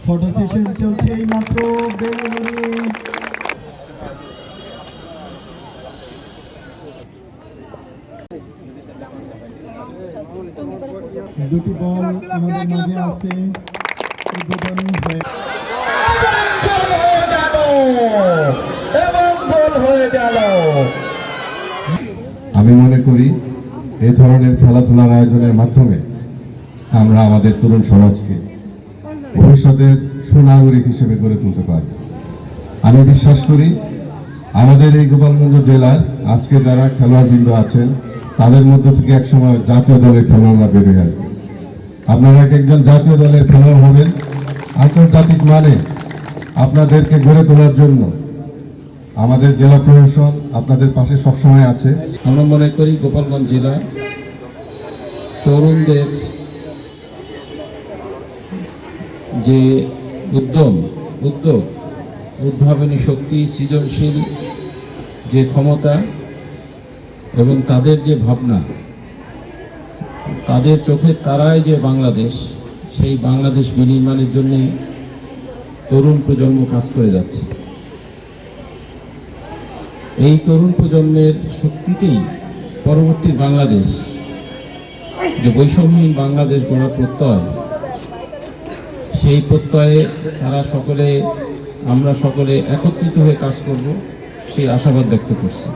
Photo session চলছে এই মাত্র বেলুনিয়ে। দুটি বল আমাদের মাঝে আছে, উদ্বোধন হয়ে গেল। আমি মনে করি এই ধরনের খেলাধুলার আয়োজনের মাধ্যমে আমরা আমাদের তরুণ সমাজকে ভবিষ্যতের সুনাগরিক হিসেবে গড়ে তুলতে পারব। আমি বিশ্বাস করি আমাদের এই গোপালগঞ্জ জেলার আজকে যারা খেলোয়াড়বৃন্দ আছেন তাদের মধ্য থেকে একসময় জাতীয় দলের খেলোয়াড়রা বেরিয়ে আসবে। আপনারা এক একজন জাতীয় দলের খেলোয়াড় হবেন। আন্তর্জাতিক মানে আপনাদেরকে গড়ে তোলার জন্য আমাদের জেলা প্রশাসন আপনাদের পাশে সবসময় আছে। আমরা মনে করি গোপালগঞ্জ জেলা তরুণদের যে উদ্যম, উদ্যোগ, উদ্ভাবনী শক্তি, সৃজনশীল যে ক্ষমতা এবং তাদের যে ভাবনা, তাদের চোখের তারায় যে বাংলাদেশ, সেই বাংলাদেশ বিনির্মাণের জন্য তরুণ প্রজন্ম কাজ করে যাচ্ছে। এই তরুণ প্রজন্মের শক্তিতেই পরবর্তী বাংলাদেশ, যে বৈষম্যহীন বাংলাদেশ গড়ার প্রত্যয়, সেই প্রত্যয়ে আমরা সকলে একত্রিত হয়ে কাজ করব, সেই আশাবাদ ব্যক্ত করছি।